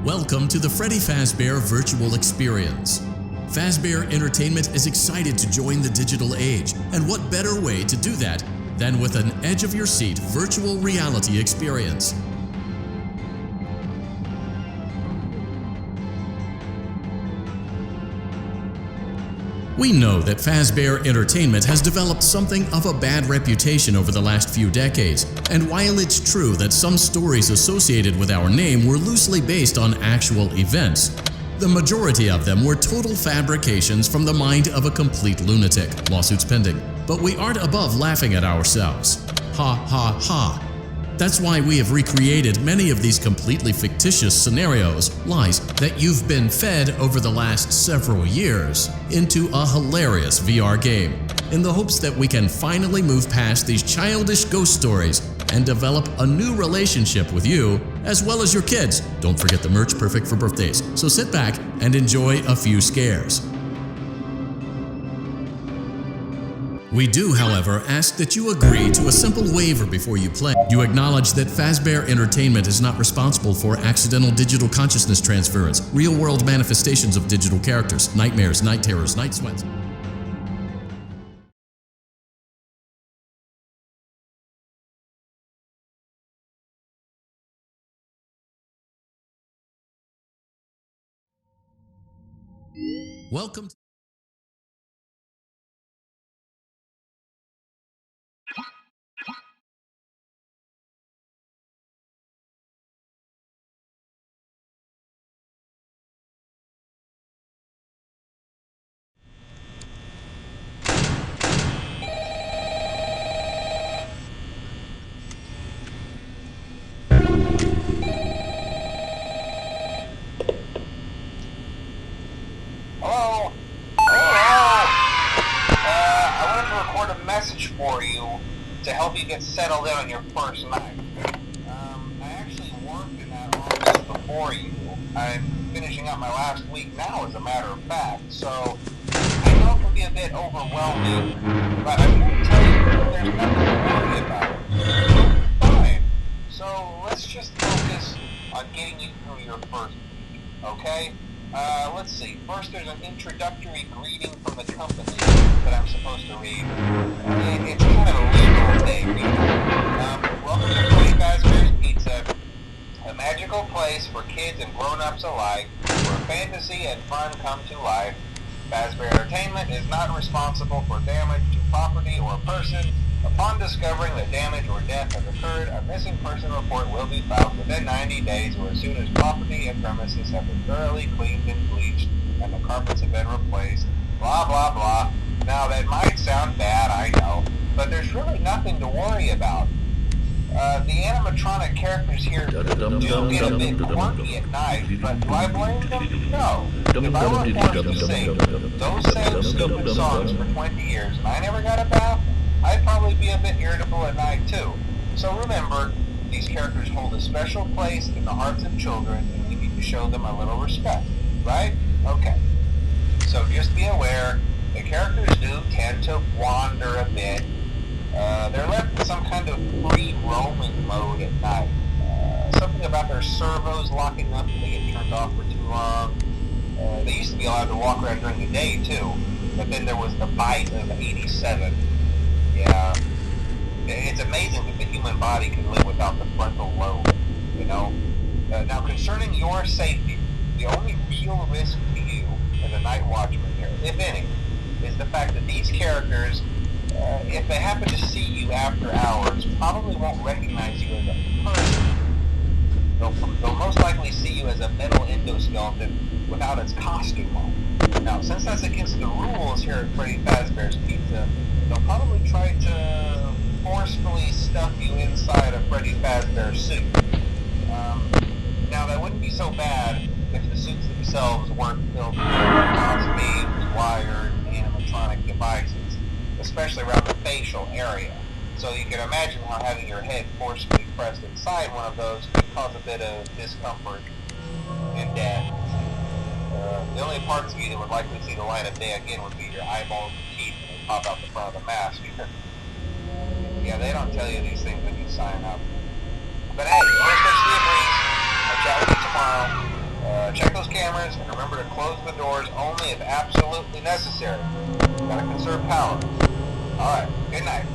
Welcome to the Freddy Fazbear Virtual Experience. Fazbear Entertainment is excited to join the digital age, and what better way to do that than with an edge-of-your-seat virtual reality experience. We know that Fazbear Entertainment has developed something of a bad reputation over the last few decades, and while it's true that some stories associated with our name were loosely based on actual events, the majority of them were total fabrications from the mind of a complete lunatic, lawsuits pending. But we aren't above laughing at ourselves. Ha ha ha. That's why we have recreated many of these completely fictitious scenarios, lies that you've been fed over the last several years, into a hilarious VR game, in the hopes that we can finally move past these childish ghost stories and develop a new relationship with you, as well as your kids. Don't forget the merch, perfect for birthdays. So sit back and enjoy a few scares. We do, however, ask that you agree to a simple waiver before you play. You acknowledge that Fazbear Entertainment is not responsible for accidental digital consciousness transference, real-world manifestations of digital characters, nightmares, night terrors, night sweats. Welcome to for you to help you get settled in on your first night. I actually worked in that office before you. I'm finishing up my last week now, as a matter of fact, so I know it can be a bit overwhelming, but I won't tell you there's nothing to worry about. Fine. So let's just on getting you through your first week, okay? Let's see. First, there's an introductory greeting from the company that I'm supposed to read. It's kind of a legal thing, you know. Welcome to Freddy Fazbear's Pizza, a magical place for kids and grown-ups alike, where fantasy and fun come to life. Fazbear Entertainment is not responsible for damage to property or person. Upon discovering that damage or death has occurred, a missing person report will be filed within 90 days or as soon as property and premises have been thoroughly cleaned and bleached and the carpets have been replaced. Blah, blah, blah. Now, that might sound bad, I know, but there's really nothing to worry about. The animatronic characters here do get a bit quirky at night, but do I blame them? No. If I were forced to sing those same stupid songs for 20 years and I never got a bath, I'd probably be a bit irritable at night too. So remember, these characters hold a special place in the hearts of children and we need to show them a little respect, right? Okay. So just be aware, the characters do tend to wander a bit. They're left in some kind of free roaming mode at night. Something about their servos locking up and they get turned off for too long. They used to be allowed to walk around during the day too, but then there was the bite of 87. Yeah, it's amazing that the human body can live without the frontal lobe, you know? Now concerning your safety, the only real risk to you as a night watchman here, if any, is the fact that these characters, if they happen to see you after hours, probably won't recognize you as a person. They'll most likely see you as a metal endoskeleton without its costume on. Now, since that's against the rules here at Freddy Fazbear's Pizza, they'll probably try to forcefully stuff you inside a Freddy Fazbear suit. Now, that wouldn't be so bad if the suits themselves weren't filled with crossbeams, wired, animatronic devices, especially around the facial area. So you can imagine how having your head forcefully pressed inside one of those could cause a bit of discomfort and death. The only parts of you that would likely see the light of day again would be your eyeballs and teeth when they pop out the front of the mask. Yeah, they don't tell you these things when you sign up. But hey, worst case of the breeze. I'll chat with you tomorrow. Check those cameras and remember to close the doors only if absolutely necessary. Gotta conserve power. Alright, good night.